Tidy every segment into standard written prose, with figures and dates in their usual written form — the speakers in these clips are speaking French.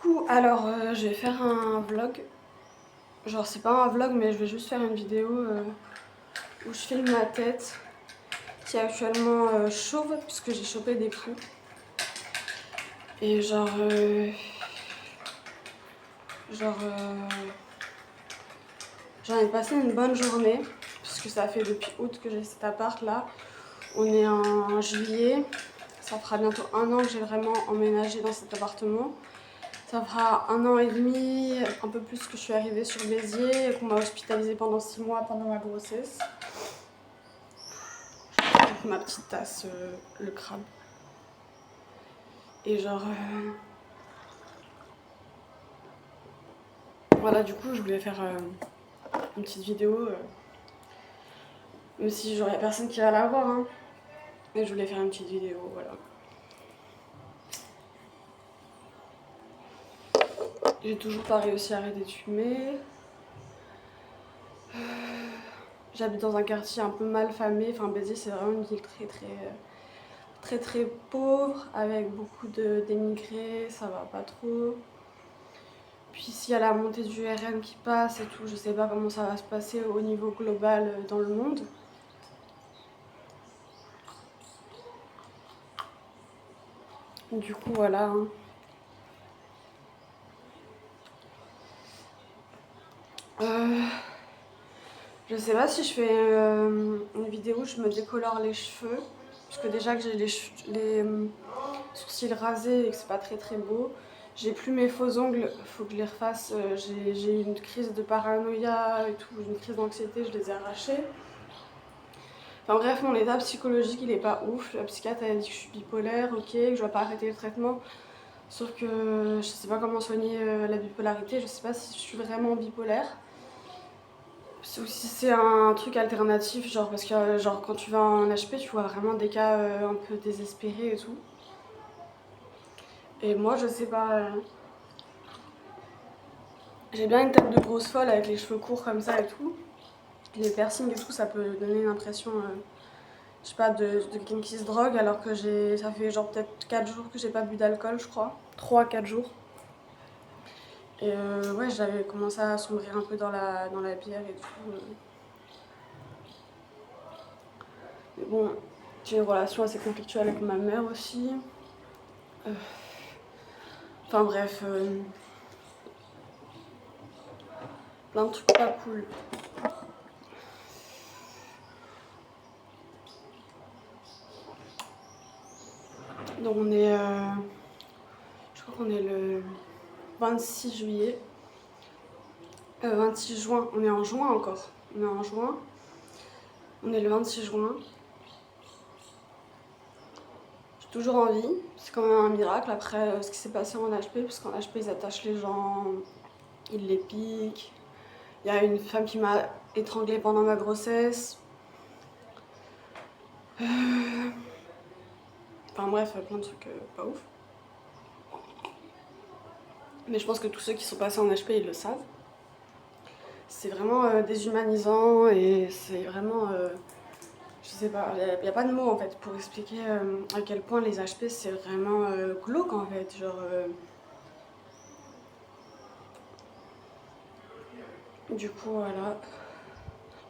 Coucou, alors je vais faire un vlog. Genre c'est pas un vlog mais je vais juste faire une vidéo où je filme ma tête qui est actuellement chauve puisque j'ai chopé des poux. Et j'en ai passé une bonne journée puisque ça fait depuis août que j'ai cet appart là. On est en juillet, ça fera bientôt un an que j'ai vraiment emménagé dans cet appartement. Ça fera 1 an et demi, un peu plus que je suis arrivée sur Béziers et qu'on m'a hospitalisée pendant 6 mois pendant ma grossesse. Avec ma petite tasse, le crabe. Et voilà, du coup, je voulais faire une petite vidéo, même si genre y a personne qui va la voir, hein. Mais je voulais faire une petite vidéo, voilà. J'ai toujours pas réussi à arrêter de fumer. J'habite dans un quartier un peu mal famé. Enfin, Béziers, c'est vraiment une ville très pauvre, avec beaucoup d'émigrés, ça va pas trop. Puis s'il y a la montée du RN qui passe et tout, je sais pas comment ça va se passer au niveau global dans le monde. Du coup, voilà. Hein. Je sais pas si je fais une vidéo où je me décolore les cheveux, parce que déjà que j'ai les sourcils rasés et que c'est pas très beau. J'ai plus mes faux ongles, faut que je les refasse. J'ai eu une crise de paranoïa et tout, une crise d'anxiété, je les ai arrachés. Enfin bref, mon état psychologique il est pas ouf. La psychiatre elle a dit que je suis bipolaire, ok, que je dois pas arrêter le traitement. Sauf que je sais pas comment soigner la bipolarité, je sais pas si je suis vraiment bipolaire. Ou si c'est un truc alternatif, genre parce que genre quand tu vas en HP, tu vois vraiment des cas un peu désespérés et tout. Et moi je sais pas. J'ai bien une tête de grosse folle avec les cheveux courts comme ça et tout. Les piercings et tout, ça peut donner une impression, je sais pas, de quelqu'un qui se drogue alors que ça fait genre peut-être 4 jours que j'ai pas bu d'alcool, je crois. 3-4 jours. Et ouais, j'avais commencé à sombrer un peu dans la bière et tout. Mais bon, j'ai une relation assez conflictuelle avec ma mère aussi. Enfin bref, plein de trucs pas cool. Donc on est, je crois qu'on est le 26 juillet. 26 juin, on est en juin encore. On est en juin. On est le 26 juin. J'ai toujours en vie. C'est quand même un miracle après ce qui s'est passé en HP, parce qu'en HP ils attachent les gens, ils les piquent. Il y a une femme qui m'a étranglée pendant ma grossesse. Enfin bref, plein de trucs pas ouf. Mais je pense que tous ceux qui sont passés en HP, ils le savent. C'est vraiment déshumanisant et c'est vraiment... je sais pas, il n'y a pas de mots en fait pour expliquer à quel point les HP c'est vraiment glauque en fait. Du coup voilà.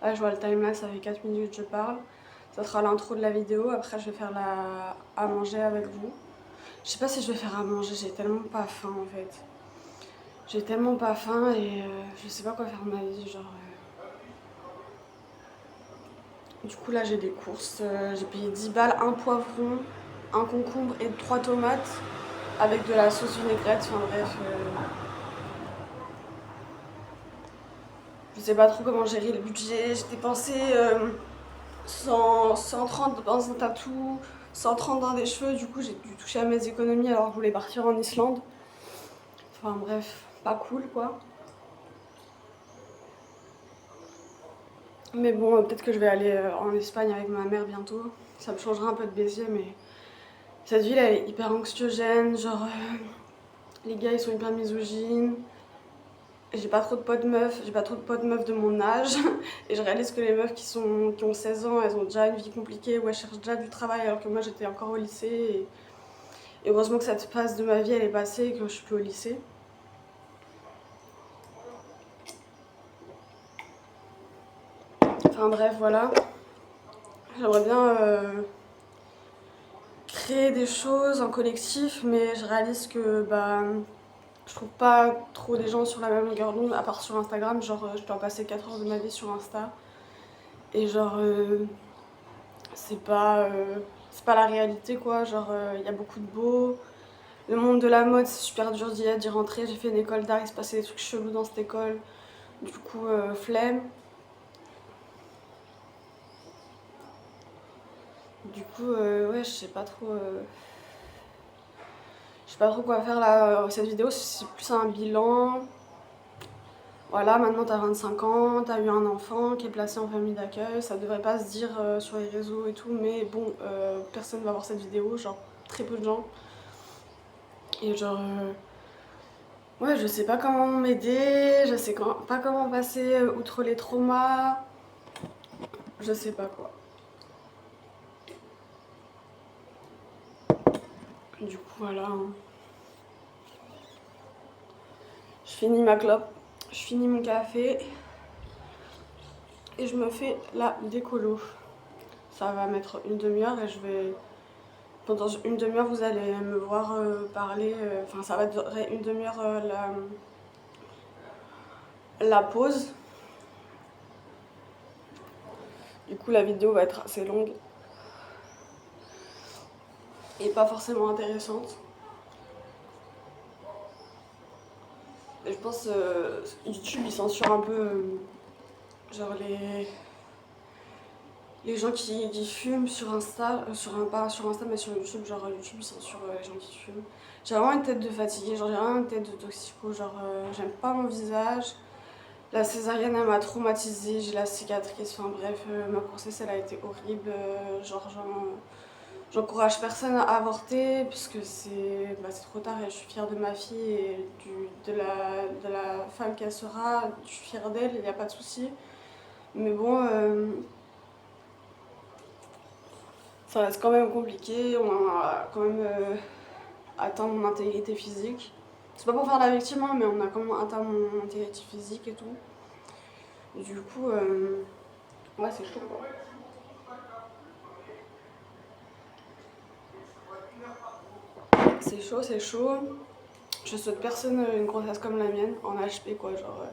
Là je vois le timelapse, ça fait 4 minutes que je parle. Ça sera l'intro de la vidéo, après je vais faire à manger avec vous. Je sais pas si je vais faire à manger, j'ai tellement pas faim en fait. J'ai tellement pas faim et je sais pas quoi faire de ma vie, Du coup là j'ai des courses, j'ai payé 10 balles, un poivron, un concombre et 3 tomates avec de la sauce vinaigrette, enfin bref. Je sais pas trop comment gérer le budget, j'ai dépensé 130 dans un tatou, 130 dans des cheveux, du coup j'ai dû toucher à mes économies alors que je voulais partir en Islande. Enfin bref, pas cool quoi. Mais bon, peut-être que je vais aller en Espagne avec ma mère bientôt. Ça me changera un peu de Béziers, mais cette ville elle est hyper anxiogène, les gars ils sont hyper misogynes. J'ai pas trop de potes meufs, j'ai pas trop de potes meufs de mon âge. Et je réalise que les meufs qui ont 16 ans, elles ont déjà une vie compliquée ou elles cherchent déjà du travail alors que moi j'étais encore au lycée. Et heureusement que cette phase de ma vie elle est passée et que je suis plus au lycée. Enfin bref, voilà. J'aimerais bien créer des choses en collectif, mais je réalise que bah, je trouve pas trop des gens sur la même longueur d'onde, à part sur Instagram. Genre, je dois passer 4 heures de ma vie sur Insta. Et genre, c'est pas la réalité quoi. Genre, il y a beaucoup de beau. Le monde de la mode, c'est super dur d'y rentrer. J'ai fait une école d'art, il se passait des trucs chelous dans cette école. Du coup, flemme. Du coup, ouais, je sais pas trop quoi faire là. Cette vidéo, c'est plus un bilan. Voilà, maintenant t'as 25 ans, t'as eu un enfant qui est placé en famille d'accueil. Ça devrait pas se dire sur les réseaux et tout, mais bon, personne va voir cette vidéo, genre très peu de gens. Et genre, ouais, je sais pas comment m'aider, je sais pas comment passer outre les traumas. Je sais pas quoi. Du coup, voilà. Je finis ma clope, je finis mon café et je me fais la décolo. Ça va mettre une demi-heure et je vais... Pendant une demi-heure, vous allez me voir parler. Enfin, ça va durer une demi-heure la pause. Du coup, la vidéo va être assez longue et pas forcément intéressante. Et je pense YouTube il censure un peu genre les gens qui fument sur Insta, pas sur Insta mais sur YouTube, genre YouTube il censure les gens qui fument. J'ai vraiment une tête de fatiguée, genre j'ai vraiment une tête de toxico, genre j'aime pas mon visage. La césarienne elle m'a traumatisée, j'ai la cicatrice, enfin bref, ma grossesse elle a été horrible, j'encourage personne à avorter puisque c'est trop tard et je suis fière de ma fille et de la femme qu'elle sera, je suis fière d'elle, il n'y a pas de souci. Mais bon, ça reste quand même compliqué, on a quand même atteint mon intégrité physique. C'est pas pour faire la victime, hein, mais on a quand même atteint mon intégrité physique et tout. Du coup, ouais, c'est chaud quoi. C'est chaud, c'est chaud. Je souhaite personne une grossesse comme la mienne, en HP quoi, genre.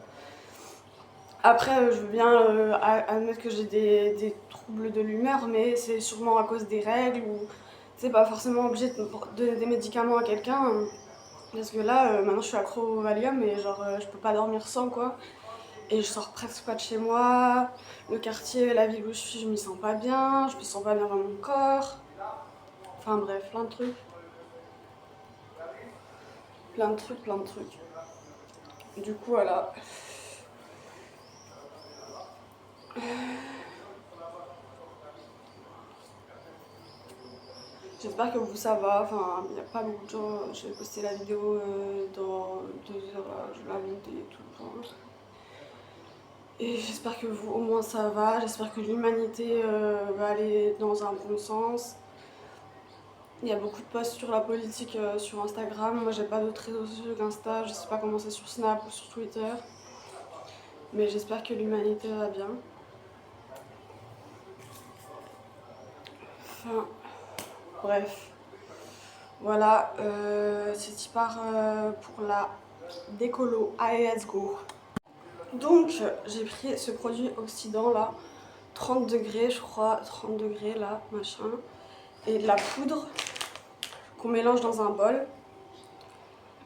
Après, je veux bien admettre que j'ai des troubles de l'humeur, mais c'est sûrement à cause des règles ou c'est pas forcément obligé de donner des médicaments à quelqu'un. Parce que là, maintenant je suis accro au Valium et genre je peux pas dormir sans quoi. Et je sors presque pas de chez moi. Le quartier, la ville où je suis, je m'y sens pas bien. Je me sens pas bien dans mon corps. Enfin bref, plein de trucs. Plein de trucs, plein de trucs. Du coup, voilà. J'espère que vous ça va, enfin il n'y a pas beaucoup de gens, je vais poster la vidéo dans 2 heures, je vais la monter et tout. Enfin. Et j'espère que vous au moins ça va, j'espère que l'humanité va aller dans un bon sens. Il y a beaucoup de posts sur la politique sur Instagram, moi j'ai pas d'autres réseaux sociaux qu'Insta, je sais pas comment c'est sur Snap ou sur Twitter. Mais j'espère que l'humanité va bien. Enfin, bref. Voilà, c'est y part pour la décolo. Allez, let's go. Donc, j'ai pris ce produit oxydant là, 30 degrés, je crois, 30 degrés là, machin, et de la poudre qu'on mélange dans un bol.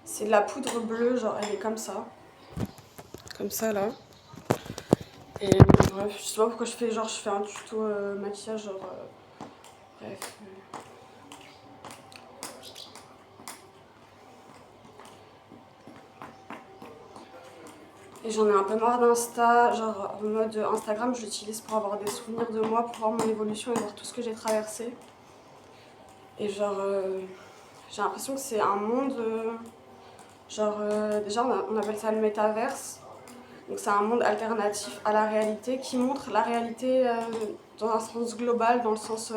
C'est de la poudre bleue, genre elle est comme ça là. Et bref, je sais pas pourquoi je fais un tuto maquillage, genre bref. Et j'en ai un peu marre d'Insta, genre en mode Instagram, je l'utilise pour avoir des souvenirs de moi, pour voir mon évolution et voir tout ce que j'ai traversé. Et genre, j'ai l'impression que c'est un monde, déjà on appelle ça le métaverse. Donc c'est un monde alternatif à la réalité qui montre la réalité dans un sens global, dans le sens,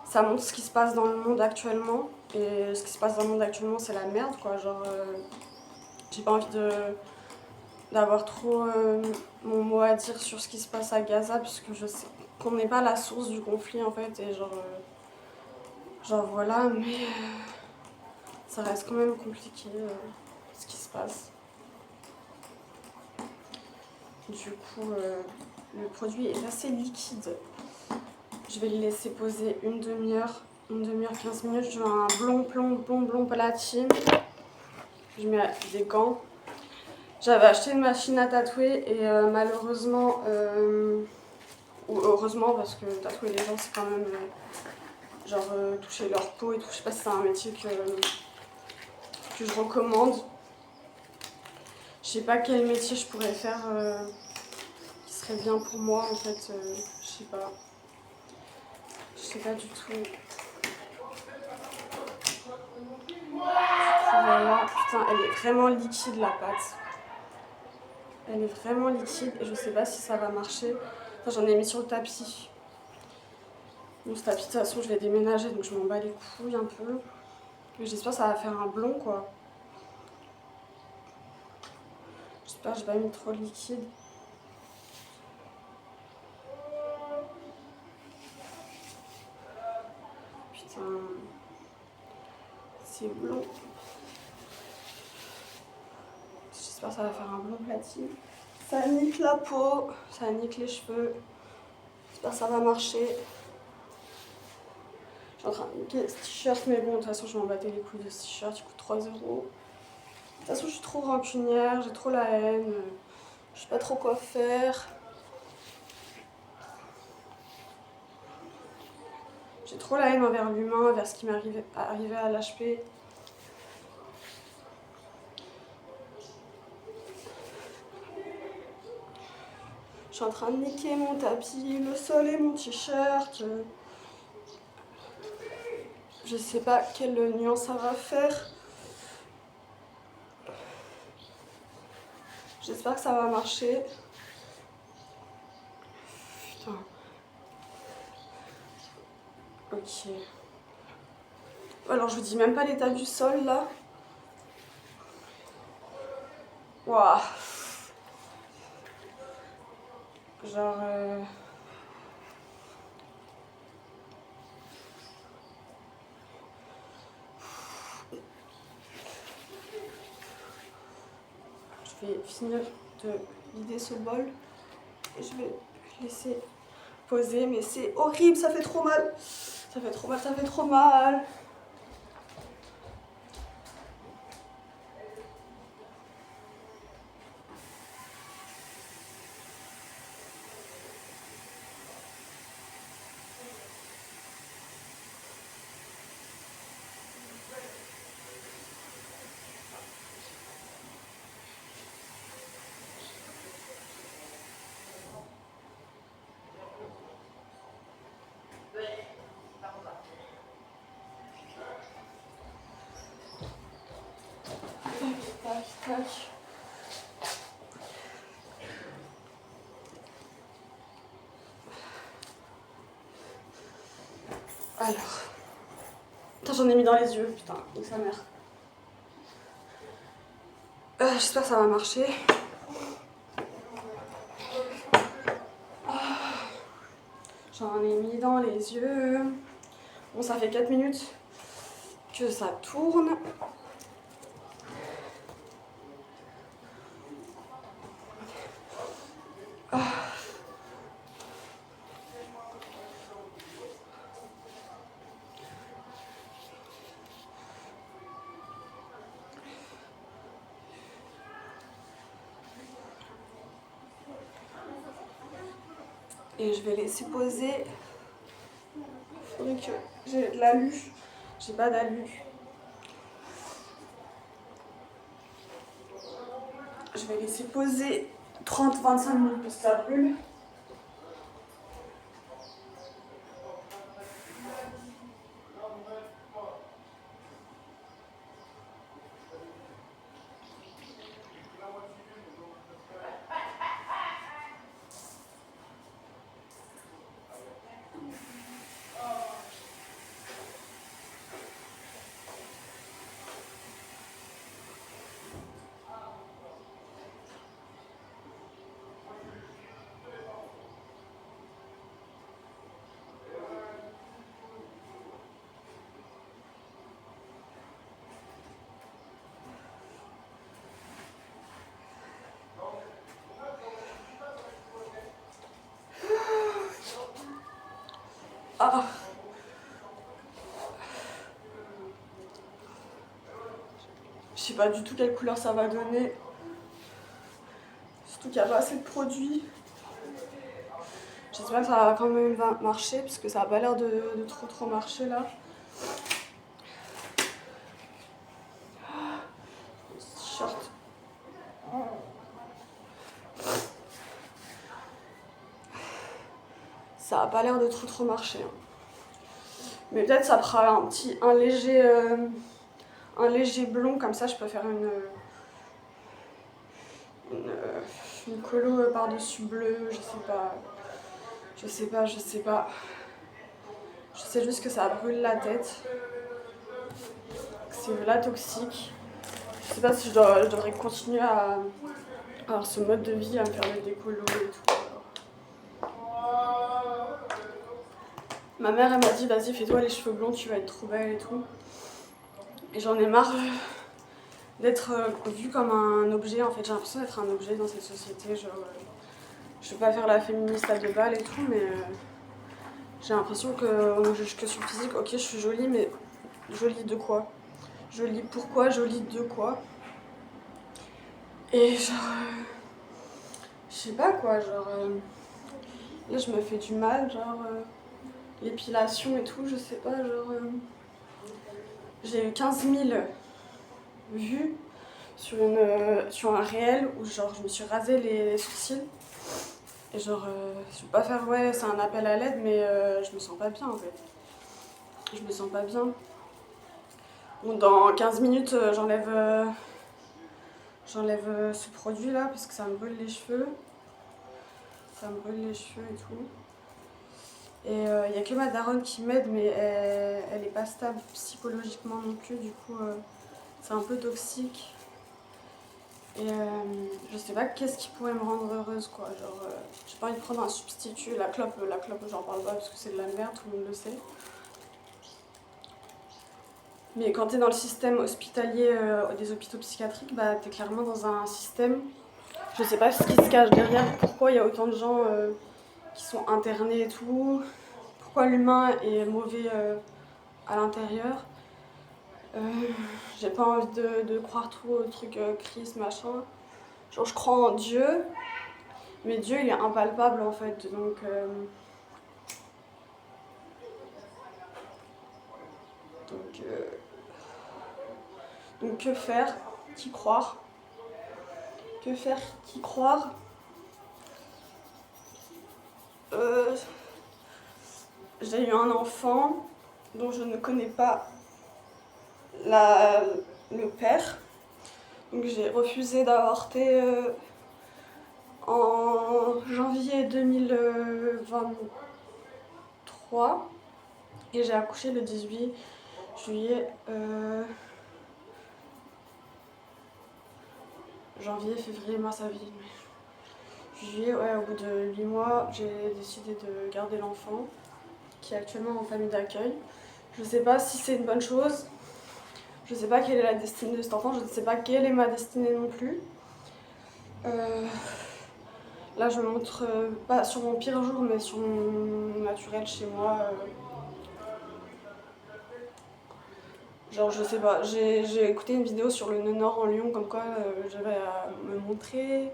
ça montre ce qui se passe dans le monde actuellement. Et ce qui se passe dans le monde actuellement, c'est la merde quoi, genre, j'ai pas envie d'avoir trop mon mot à dire sur ce qui se passe à Gaza, puisque je sais qu'on n'est pas la source du conflit en fait, et genre voilà, mais ça reste quand même compliqué ce qui se passe. Du coup, le produit est assez liquide. Je vais le laisser poser une demi-heure, 15 minutes. Je mets un blond platine. Je mets des gants. J'avais acheté une machine à tatouer et malheureusement, ou heureusement, parce que tatouer les gens c'est quand même toucher leur peau et tout. Je sais pas si c'est un métier que je recommande. Je sais pas quel métier je pourrais faire qui serait bien pour moi en fait. Je sais pas. Je sais pas du tout. Voilà, putain, elle est vraiment liquide la pâte. Elle est vraiment liquide et je sais pas si ça va marcher. Enfin, j'en ai mis sur le tapis. Bon, ce tapis, de toute façon, je vais déménager donc je m'en bats les couilles un peu. Mais j'espère que ça va faire un blond quoi. J'espère que j'ai pas mis trop de liquide. Putain, c'est blond. J'espère que ça va faire un blond platine. Ça nique la peau, ça nique les cheveux. J'espère que ça va marcher. Je suis en train de niquer ce t-shirt, mais bon, de toute façon, je m'en battais les couilles de ce t-shirt, il coûte 3 €. De toute façon, je suis trop rancunière, j'ai trop la haine, je sais pas trop quoi faire. J'ai trop la haine envers l'humain, envers ce qui m'est arrivé à l'HP. Je suis en train de niquer mon tapis, le sol et mon t-shirt. Je sais pas quelle nuance ça va faire. J'espère que ça va marcher. Putain. Ok. Alors je vous dis même pas l'état du sol là. Waouh. Genre... Je vais finir de vider ce bol et je vais laisser poser, mais c'est horrible, ça fait trop mal. Ça fait trop mal, ça fait trop mal. Tac, tac. Alors. Putain, j'en ai mis dans les yeux, putain, donc sa mère. J'espère que ça va marcher. J'en ai mis dans les yeux. Bon, ça fait 4 minutes que ça tourne. Et je vais laisser poser. Il faudrait que j'ai de l'alu. J'ai pas d'alu. Je vais laisser poser 30-25 minutes parce que ça brûle. sais pas du tout quelle couleur ça va donner. Surtout qu'il n'y a pas assez de produits. J'espère que ça va quand même marcher parce que ça n'a pas l'air de trop marcher là. T-shirt. Ça n'a pas l'air de trop marcher. Hein. Mais peut-être ça fera un léger blond, comme ça je peux faire une colo par-dessus bleu, je sais pas. Je sais juste que ça brûle la tête. C'est là toxique. Je sais pas si je devrais continuer à avoir ce mode de vie, à me faire des décolos et tout. Ma mère elle m'a dit vas-y fais-toi les cheveux blonds, tu vas être trop belle et tout. Et j'en ai marre d'être vue comme un objet en fait. J'ai l'impression d'être un objet dans cette société. Genre, je veux pas faire la féministe à 2 balles et tout, mais j'ai l'impression que sur le physique, ok je suis jolie, mais jolie de quoi? Jolie pourquoi? Jolie de quoi? Et genre, je sais pas quoi, genre, là je me fais du mal, genre, l'épilation et tout, je sais pas, genre, j'ai eu 15 000 vues sur un réel où genre je me suis rasé les sourcils. Et genre, je veux pas faire, ouais, c'est un appel à l'aide, mais je me sens pas bien en fait. Je me sens pas bien. Bon, dans 15 minutes, j'enlève ce produit là parce que ça me brûle les cheveux. Ça me brûle les cheveux et tout. Et il n'y a que ma daronne qui m'aide, mais elle est pas stable psychologiquement non plus, du coup c'est un peu toxique. Et je sais pas qu'est-ce qui pourrait me rendre heureuse quoi. Genre, j'ai pas envie de prendre un substitut. La clope j'en parle pas parce que c'est de la merde, tout le monde le sait. Mais quand t'es dans le système hospitalier des hôpitaux psychiatriques, bah t'es clairement dans un système. Je sais pas ce qui se cache derrière, pourquoi il y a autant de gens qui sont internés et tout. Pourquoi l'humain est mauvais à l'intérieur. J'ai pas envie de croire trop au truc Christ, machin. Genre je crois en Dieu, mais Dieu il est impalpable en fait, donc que faire? Qui croire? Que faire? Qui croire? J'ai eu un enfant dont je ne connais pas le père. Donc j'ai refusé d'avorter en janvier 2023 et j'ai accouché le 18 juillet. Janvier, février, mars, avril. Juillet, ouais, au bout de 8 mois, j'ai décidé de garder l'enfant qui est actuellement en famille d'accueil. Je sais pas si c'est une bonne chose. Je sais pas quelle est la destinée de cet enfant, je ne sais pas quelle est ma destinée non plus. Là, je me montre pas sur mon pire jour, mais sur mon naturel chez moi. Genre, je sais pas, j'ai écouté une vidéo sur le nœud nord en Lyon, comme quoi j'avais à me montrer,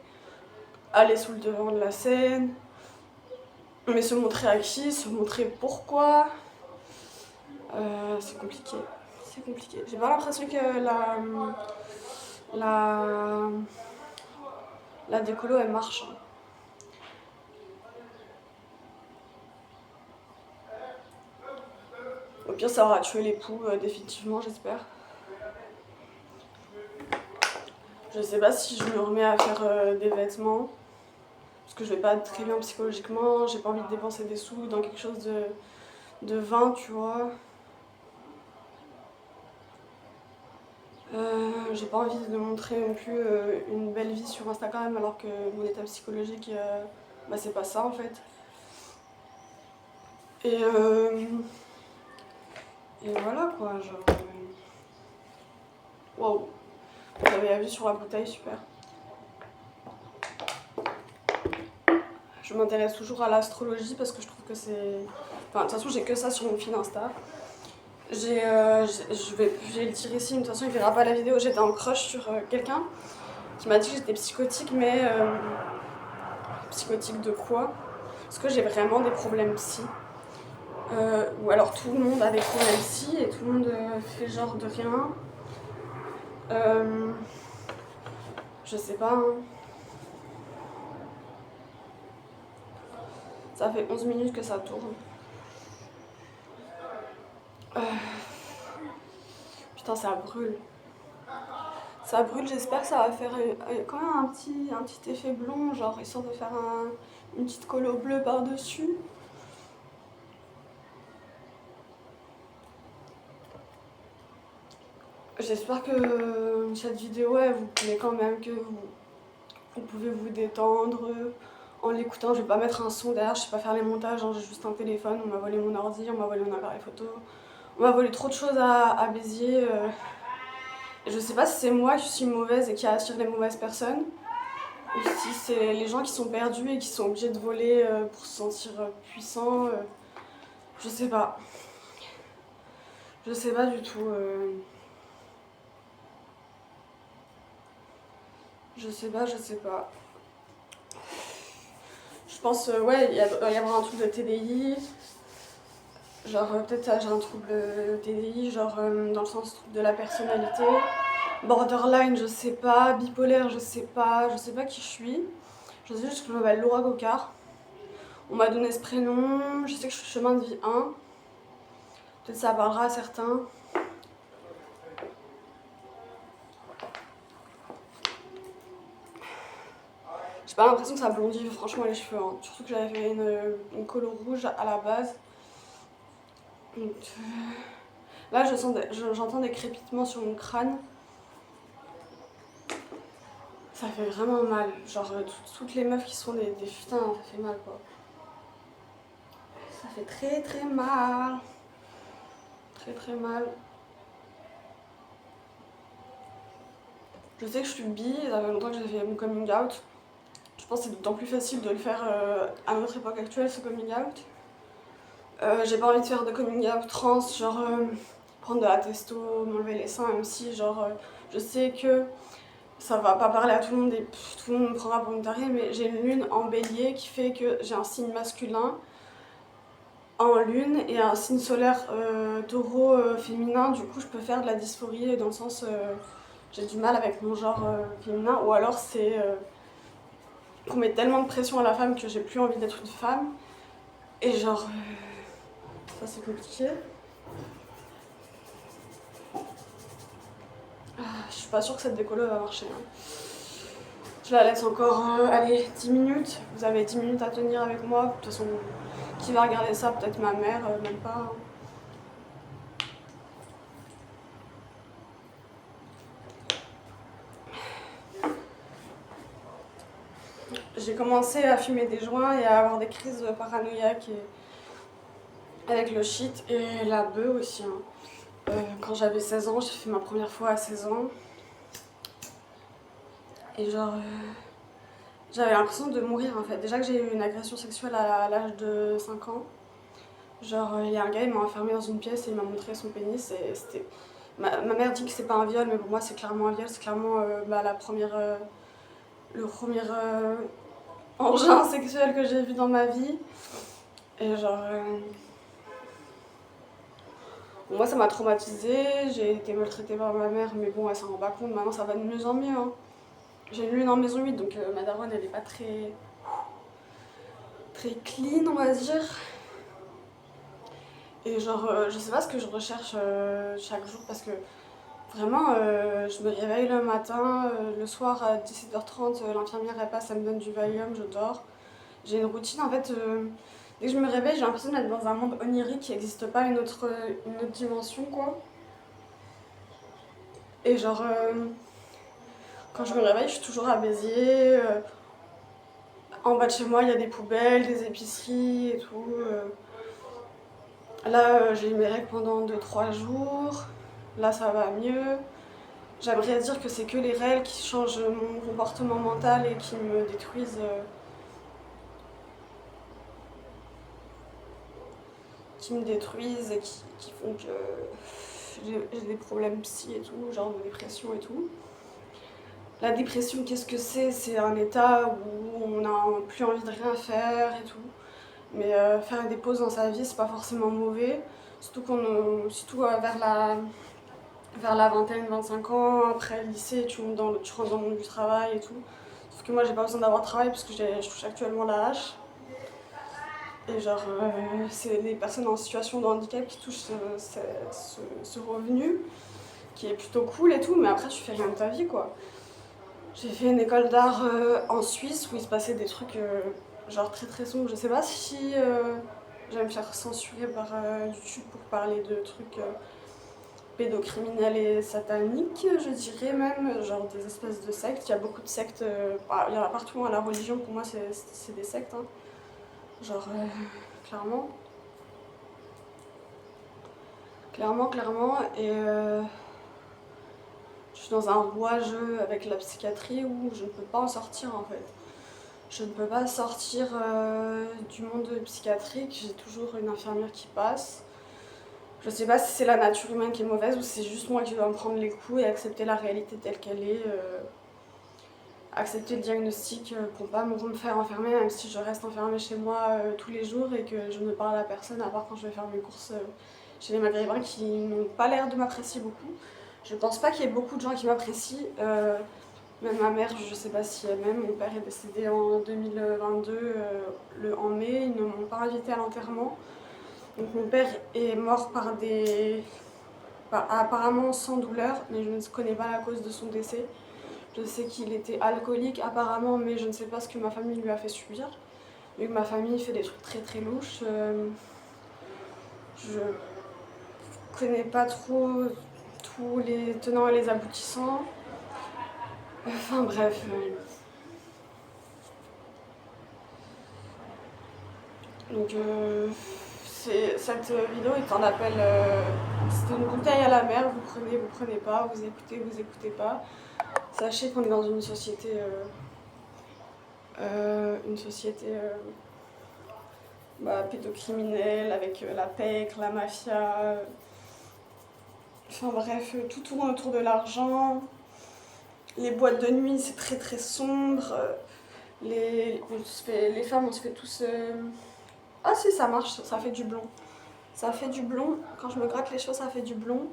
aller sous le devant de la scène. Mais se montrer à qui? Se montrer pourquoi? C'est compliqué. C'est compliqué. J'ai pas l'impression que la décolo elle marche. Au pire, ça aura tué l'époux, définitivement, j'espère. Je sais pas si je me remets à faire des vêtements. Parce que je vais pas être très bien psychologiquement. J'ai pas envie de dépenser des sous dans quelque chose de vain, tu vois. J'ai pas envie de montrer non plus une belle vie sur Instagram alors que mon état psychologique, bah, c'est pas ça en fait. Et voilà quoi, genre. Waouh! Vous avez la vue sur la bouteille, super. Je m'intéresse toujours à l'astrologie parce que je trouve que c'est. Enfin, de toute façon, j'ai que ça sur mon fil Insta. Je vais le tirer ici, mais de toute façon il verra pas la vidéo. J'étais en crush sur quelqu'un qui m'a dit que j'étais psychotique, mais psychotique de quoi? Parce que j'ai vraiment des problèmes psy. Ou alors tout le monde a des problèmes psy et tout le monde fait genre de rien. Je sais pas. Hein. Ça fait 11 minutes que ça tourne. Putain, ça brûle. Ça brûle, j'espère que ça va faire quand même un petit effet blond, genre histoire de faire une petite colo bleue par-dessus. J'espère que cette vidéo, vous pouvez quand même que vous pouvez vous détendre en l'écoutant. Je vais pas mettre un son derrière, je sais pas faire les montages, hein, j'ai juste un téléphone, on m'a volé mon ordi, on m'a volé mon appareil photo. On m'a volé trop de choses à Béziers. Je sais pas si c'est moi qui suis mauvaise et qui attire les mauvaises personnes, ou si c'est les gens qui sont perdus et qui sont obligés de voler pour se sentir puissants. Je sais pas. Je sais pas du tout. Je sais pas. Je pense, ouais, il doit y avoir un truc de TDI. Genre, peut-être j'ai un trouble TDI, genre dans le sens trouble de la personnalité. Borderline, je sais pas. Bipolaire, je sais pas qui je suis. Je sais juste que je m'appelle Laura Gocard. On m'a donné ce prénom, je sais que je suis chemin de vie 1. Peut-être ça parlera à certains. J'ai pas l'impression que ça blondit franchement les cheveux, hein. Surtout que j'avais fait une colo rouge à la base. Donc, là j'entends des crépitements sur mon crâne. Ça fait vraiment mal. Genre toutes les meufs qui sont des putains, ça fait mal quoi. Ça fait très très mal. Très très mal. Je sais que je suis bi, ça fait longtemps que j'ai fait mon coming out. Je pense que c'est d'autant plus facile de le faire à notre époque actuelle, ce coming out. J'ai pas envie de faire de coming out trans, genre prendre de la testo, m'enlever les seins, même si genre je sais que ça va pas parler à tout le monde et tout le monde me prendra pour une tarée, mais j'ai une lune en bélier qui fait que j'ai un signe masculin en lune et un signe solaire taureau féminin, du coup je peux faire de la dysphorie dans le sens j'ai du mal avec mon genre féminin, ou alors c'est qu'on met tellement de pression à la femme que j'ai plus envie d'être une femme. Et genre, ça c'est compliqué. Je suis pas sûre que cette décolo va marcher. Hein. Je la laisse encore, allez, 10 minutes. Vous avez 10 minutes à tenir avec moi. De toute façon, qui va regarder ça? Peut-être ma mère, même pas. Hein. J'ai commencé à fumer des joints et à avoir des crises paranoïaques avec le shit et la bœuf aussi. Hein. Quand j'avais 16 ans, j'ai fait ma première fois à 16 ans. Et genre, j'avais l'impression de mourir en fait. Déjà que j'ai eu une agression sexuelle à l'âge de 5 ans. Genre, il y a un gars, il m'a enfermé dans une pièce et il m'a montré son pénis. Et c'était... ma mère dit que c'est pas un viol, mais pour moi c'est clairement un viol. C'est clairement le premier engin sexuel que j'ai vu dans ma vie. Et genre... moi ça m'a traumatisée, j'ai été maltraitée par ma mère, mais bon, elle s'en rend pas compte. Maintenant ça va de mieux en mieux. Hein. J'ai une lune en maison 8, donc ma daronne elle est pas très clean, on va dire. Et genre, je sais pas ce que je recherche chaque jour parce que vraiment, je me réveille le matin, le soir à 17h30, l'infirmière elle passe, elle me donne du Valium, je dors. J'ai une routine en fait, dès que je me réveille, j'ai l'impression d'être dans un monde onirique qui n'existe pas, une autre dimension quoi. Et genre, quand je me réveille, je suis toujours à Béziers. En bas de chez moi, il y a des poubelles, des épiceries et tout. Là, j'ai eu mes règles pendant 2-3 jours. Là, ça va mieux. J'aimerais dire que c'est que les règles qui changent mon comportement mental et qui me détruisent qui me détruisent et qui font que j'ai des problèmes psy et tout, genre de dépression et tout. La dépression, qu'est-ce que c'est? C'est un état où on n'a plus envie de rien faire et tout. Mais faire des pauses dans sa vie, c'est pas forcément mauvais. Vers la vingtaine, 25 ans, après le lycée, tu rentres dans le monde du travail et tout. Sauf que moi, j'ai pas besoin d'avoir de travail parce que je touche actuellement la hache. Et genre, c'est les personnes en situation de handicap qui touchent ce revenu, qui est plutôt cool et tout, mais après, tu fais rien de ta vie, quoi. J'ai fait une école d'art en Suisse où il se passait des trucs genre très très sombres. Je sais pas si je vais me faire censurer par YouTube pour parler de trucs pédocriminels et sataniques, je dirais même, genre des espèces de sectes. Il y a beaucoup de sectes, il y en a partout, hein, la religion pour moi c'est des sectes, hein. Genre clairement. Clairement, et je suis dans un rouage avec la psychiatrie où je ne peux pas en sortir en fait. Je ne peux pas sortir du monde psychiatrique, j'ai toujours une infirmière qui passe. Je sais pas si c'est la nature humaine qui est mauvaise ou si c'est juste moi qui dois me prendre les coups et accepter la réalité telle qu'elle est. Accepter le diagnostic pour pas me faire enfermer, même si je reste enfermée chez moi tous les jours et que je ne parle à personne à part quand je vais faire mes courses chez les maghrébins qui n'ont pas l'air de m'apprécier beaucoup. Je pense pas qu'il y ait beaucoup de gens qui m'apprécient. Même ma mère, je sais pas si elle m'aime. Mon père est décédé en 2022, en mai. Ils ne m'ont pas invité à l'enterrement. Donc mon père est mort apparemment sans douleur, mais je ne connais pas la cause de son décès. Je sais qu'il était alcoolique apparemment, mais je ne sais pas ce que ma famille lui a fait subir. Vu que ma famille fait des trucs très très louches, je connais pas trop tous les tenants et les aboutissants. Enfin bref. Donc cette vidéo est un appel, c'est une bouteille à la mer, vous prenez pas, vous écoutez pas. Sachez qu'on est dans une société pédocriminelle avec la pègre, la mafia. Enfin bref, tout tourne autour de l'argent. Les boîtes de nuit, c'est très très sombre. Les femmes, on se fait tous... Ah si, ça marche, ça fait du blond. Ça fait du blond. Quand je me gratte les cheveux, ça fait du blond.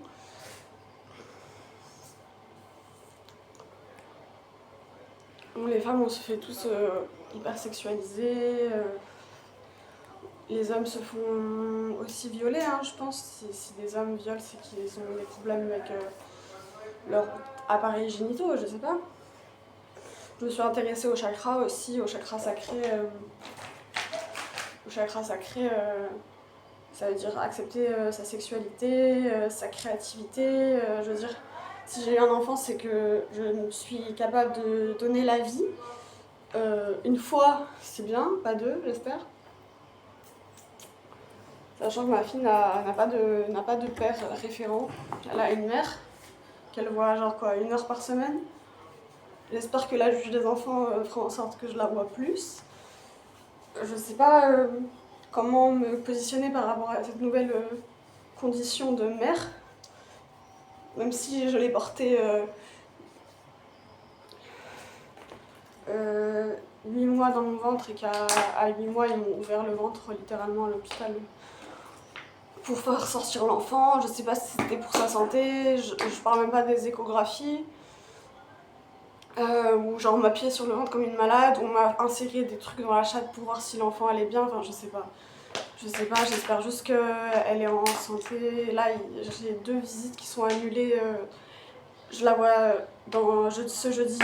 Les femmes, on se fait tous hyper sexualiser. Les hommes se font aussi violer, hein, je pense. Si des hommes violent, c'est qu'ils ont des problèmes avec leur appareil génitaux, je sais pas. Je me suis intéressée au chakra aussi, au chakra sacré. Ça veut dire accepter sa sexualité, sa créativité. Je veux dire, si j'ai eu un enfant, c'est que je suis capable de donner la vie. Une fois, c'est bien, pas deux, j'espère. Sachant que ma fille n'a pas de père référent. Elle a une mère qu'elle voit genre quoi, 1 heure par semaine. J'espère que la juge des enfants fera en sorte que je la vois plus. Je sais pas comment me positionner par rapport à cette nouvelle condition de mère. Même si je l'ai portée 8 mois dans mon ventre et qu'à 8 mois, ils m'ont ouvert le ventre littéralement à l'hôpital pour faire sortir l'enfant. Je sais pas si c'était pour sa santé, je parle même pas des échographies. Où genre on m'appuyait sur le ventre comme une malade, on m'a inséré des trucs dans la chatte pour voir si l'enfant allait bien, enfin je sais pas, j'espère juste qu'elle est en santé. Là j'ai 2 visites qui sont annulées, je la vois ce jeudi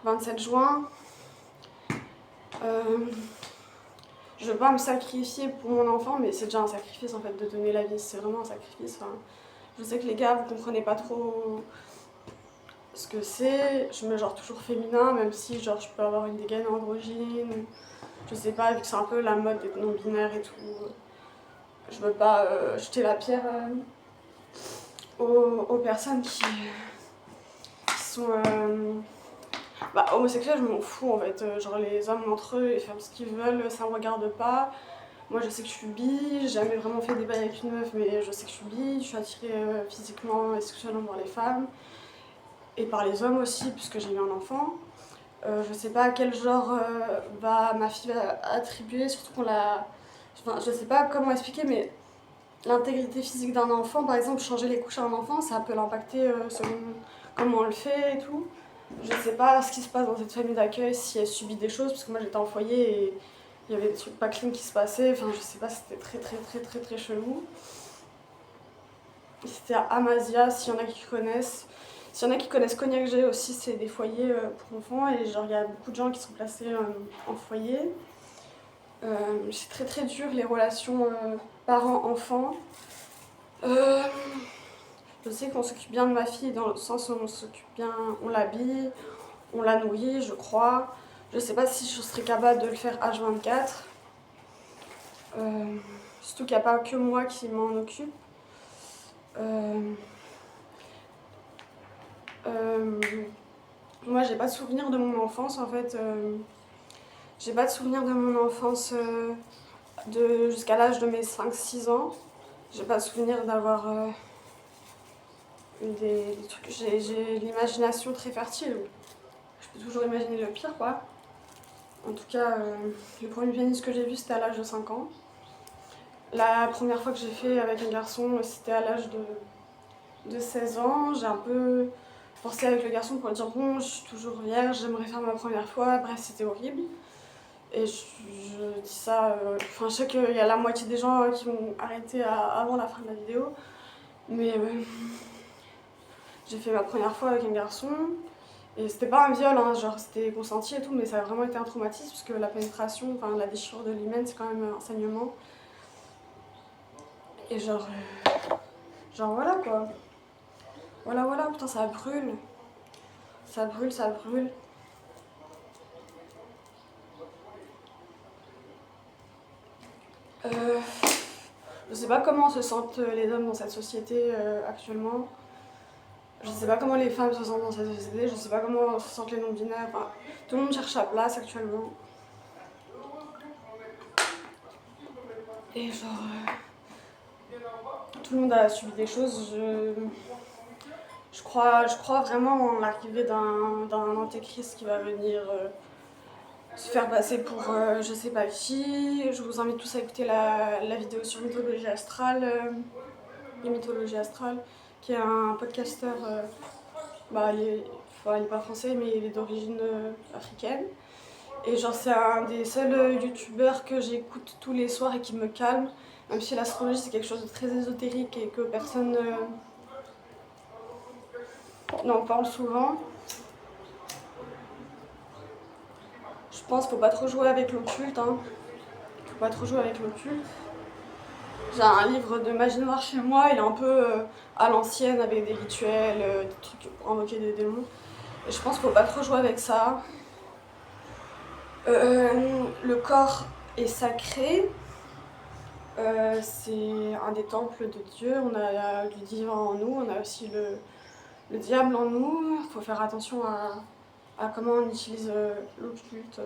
27 juin. Je veux pas me sacrifier pour mon enfant, mais c'est déjà un sacrifice en fait de donner la vie, c'est vraiment un sacrifice. Enfin, je sais que les gars vous comprenez pas trop ce que c'est, je me genre toujours féminin, même si genre je peux avoir une dégaine androgyne, je sais pas, vu que c'est un peu la mode des non-binaires et tout. Je veux pas jeter la pierre aux personnes qui sont homosexuels, je m'en fous en fait. Genre les hommes entre eux, ils font ce qu'ils veulent, ça me regarde pas. Moi je sais que je suis bi, j'ai jamais vraiment fait des bails avec une meuf, mais je sais que je suis bi, je suis attirée physiquement et sexuellement par les femmes et par les hommes aussi, puisque j'ai eu un enfant. Je sais pas à quel genre ma fille va attribuer, surtout qu'on l'a. Enfin, je sais pas comment expliquer, mais l'intégrité physique d'un enfant, par exemple, changer les couches à un enfant, ça peut l'impacter selon comment on le fait et tout. Je sais pas ce qui se passe dans cette famille d'accueil, si elle subit des choses, parce que moi j'étais en foyer et il y avait des trucs pas clean qui se passaient. Enfin, je sais pas, c'était très chelou. C'était à Amazia, s'il y en a qui connaissent. S'il y en a qui connaissent Cognac G aussi, c'est des foyers pour enfants et genre il y a beaucoup de gens qui sont placés en foyer. C'est très dur les relations parents-enfants. Je sais qu'on s'occupe bien de ma fille dans le sens où on s'occupe bien, on l'habille, on la nourrit, je crois. Je sais pas si je serais capable de le faire H24. Surtout qu'il n'y a pas que moi qui m'en occupe. Moi j'ai pas de souvenir de mon enfance en fait. J'ai pas de souvenir de mon enfance jusqu'à l'âge de mes 5-6 ans. J'ai pas de souvenir d'avoir eu des trucs. J'ai l'imagination très fertile. Je peux toujours imaginer le pire quoi. En tout cas, le premier pianiste que j'ai vu c'était à l'âge de 5 ans. La première fois que j'ai fait avec un garçon c'était à l'âge de 16 ans. J'ai un peu forcé avec le garçon pour dire bon, je suis toujours vierge, j'aimerais faire ma première fois. Bref, c'était horrible. Et je dis ça, enfin je sais qu'il y a la moitié des gens qui vont arrêter avant la fin de la vidéo, mais j'ai fait ma première fois avec un garçon, et c'était pas un viol, hein, genre c'était consenti et tout, mais ça a vraiment été un traumatisme, parce que la pénétration, enfin la déchirure de l'hymen, c'est quand même un saignement. Et genre voilà quoi. Voilà, putain ça brûle. Ça brûle. Je sais pas comment se sentent les hommes dans cette société actuellement. Je sais pas comment les femmes se sentent dans cette société, je sais pas comment se sentent les non-binaires. Enfin, tout le monde cherche sa place actuellement. Et genre, tout le monde a subi des choses. Je crois vraiment en l'arrivée d'un antéchrist qui va venir se faire passer pour je sais pas qui. Je vous invite tous à écouter la vidéo sur Mythologie Astrale, les Mythologies Astrales, qui est un podcasteur, il est pas français mais il est d'origine africaine. Et genre c'est un des seuls youtubeurs que j'écoute tous les soirs et qui me calme, même si l'astrologie c'est quelque chose de très ésotérique et que personne n'en parle souvent. Je pense qu'il faut pas trop jouer avec l'occulte, hein. Faut pas trop jouer avec l'occulte. J'ai un livre de magie noire chez moi, il est un peu à l'ancienne avec des rituels, des trucs pour invoquer des démons. Et je pense qu'il faut pas trop jouer avec ça. Le corps est sacré. C'est un des temples de Dieu. On a du divin en nous, on a aussi le diable en nous. Il faut faire attention à comment on utilise l'occulte.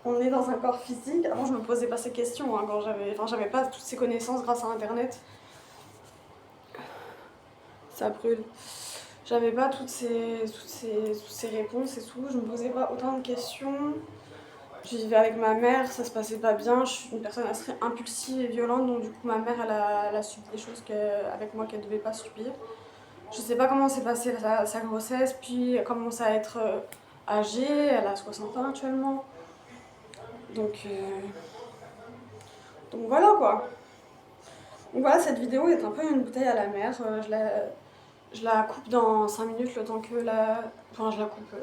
On est dans un corps physique. Avant, je me posais pas ces questions hein, quand j'avais pas toutes ces connaissances grâce à Internet. Ça brûle. J'avais pas toutes ces réponses et tout. Je me posais pas autant de questions. Je vivais avec ma mère, ça se passait pas bien. Je suis une personne assez impulsive et violente, donc du coup ma mère elle a subi des choses avec moi qu'elle devait pas subir. Je sais pas comment s'est passée sa grossesse, puis elle commence à être âgée, elle a 60 ans actuellement. Donc voilà quoi. Donc voilà, cette vidéo est un peu une bouteille à la mer. Je la coupe dans 5 minutes le temps que la... Enfin je la coupe...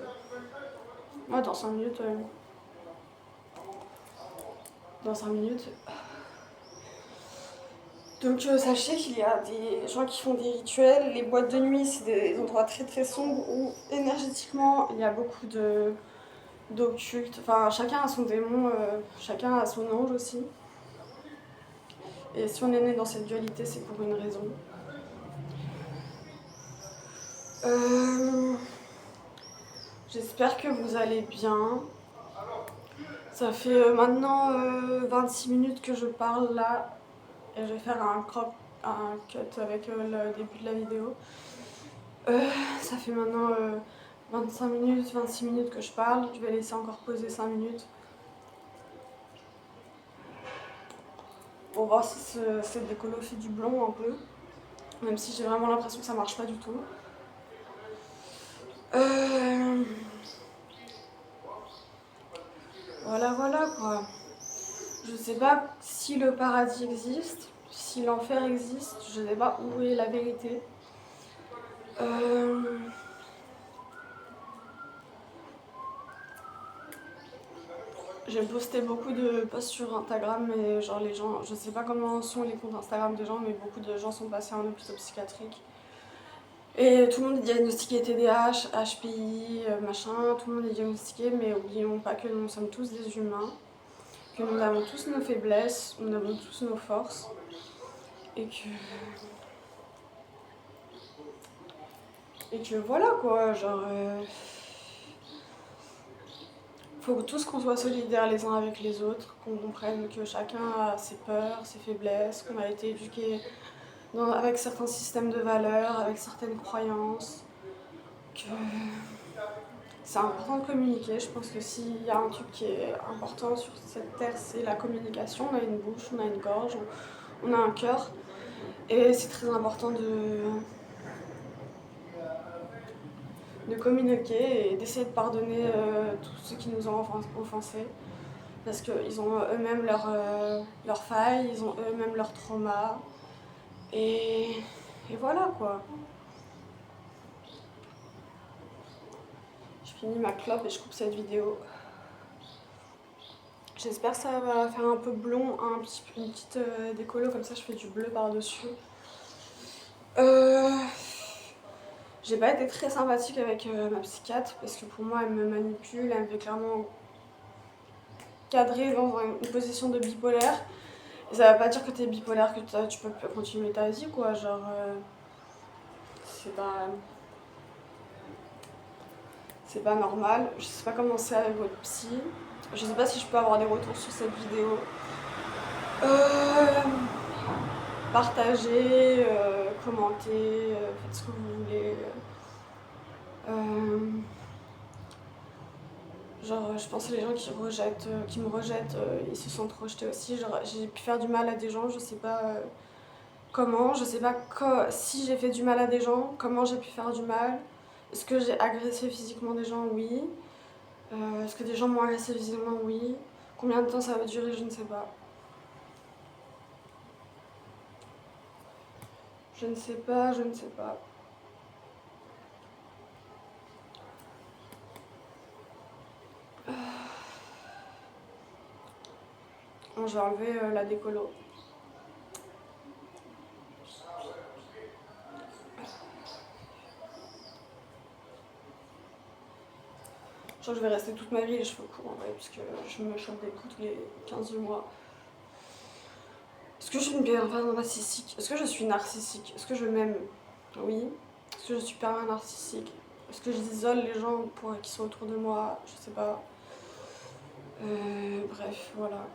Ouais, dans 5 minutes... Dans 5 minutes... Donc sachez qu'il y a des gens qui font des rituels. Les boîtes de nuit, c'est des endroits très sombres où énergétiquement il y a beaucoup d'occulte. Enfin, chacun a son démon, chacun a son ange aussi. Et si on est né dans cette dualité, c'est pour une raison. J'espère que vous allez bien. Ça fait maintenant 26 minutes que je parle là et je vais faire un cut avec le début de la vidéo. Ça fait maintenant 25 minutes, 26 minutes que je parle. Je vais laisser encore poser 5 minutes pour voir si cette décolo fait du blond un peu. Même si j'ai vraiment l'impression que ça marche pas du tout. Voilà quoi. Je sais pas si le paradis existe, si l'enfer existe, je sais pas où est la vérité. J'ai posté beaucoup de posts sur Instagram, mais genre les gens, je sais pas comment sont les comptes Instagram des gens, mais beaucoup de gens sont passés en hôpital psychiatrique. Et tout le monde est diagnostiqué TDAH, HPI, machin, tout le monde est diagnostiqué, mais oublions pas que nous sommes tous des humains, que nous avons tous nos faiblesses, nous avons tous nos forces, et que voilà quoi, genre... faut tous qu'on soit solidaires les uns avec les autres, qu'on comprenne que chacun a ses peurs, ses faiblesses, qu'on a été éduqué avec certains systèmes de valeurs, avec certaines croyances, que c'est important de communiquer. Je pense que s'il y a un truc qui est important sur cette terre, c'est la communication. On a une bouche, on a une gorge, on a un cœur, et c'est très important de communiquer et d'essayer de pardonner tous ceux qui nous ont offensés. Parce qu'ils ont eux-mêmes leurs failles, ils ont eux-mêmes leurs traumas. Et voilà quoi. Je finis ma clope et je coupe cette vidéo. J'espère que ça va faire un peu blond, une petite décolo, comme ça je fais du bleu par-dessus. J'ai pas été très sympathique avec ma psychiatre parce que pour moi elle me manipule, elle me fait clairement cadrer dans une position de bipolaire. Et ça veut pas dire que t'es bipolaire, que tu peux continuer ta vie quoi, genre... c'est pas normal. Je sais pas comment c'est avec votre psy. Je sais pas si je peux avoir des retours sur cette vidéo. Partagez, commentez, faites ce que vous voulez. Genre, je pense que les gens qui me rejettent, ils se sentent rejetés aussi. Genre, j'ai pu faire du mal à des gens, je sais pas comment, je sais pas si j'ai fait du mal à des gens, comment j'ai pu faire du mal. Est-ce que j'ai agressé physiquement des gens? Oui. Est-ce que des gens m'ont agressé physiquement? Oui. Combien de temps ça va durer? Je ne sais pas. Je ne sais pas, je ne sais pas. Bon, je vais enlever la décolo. Je crois que je vais rester toute ma vie les cheveux courts en vrai, puisque je me chope des coups tous les 15 mois. Est-ce que je suis une personne narcissique? Est-ce que je suis narcissique? Est-ce que je m'aime? Oui. Est-ce que je suis permanent narcissique? Est-ce que j'isole les gens pour qu'ils soient autour de moi? Je sais pas. Bref, voilà.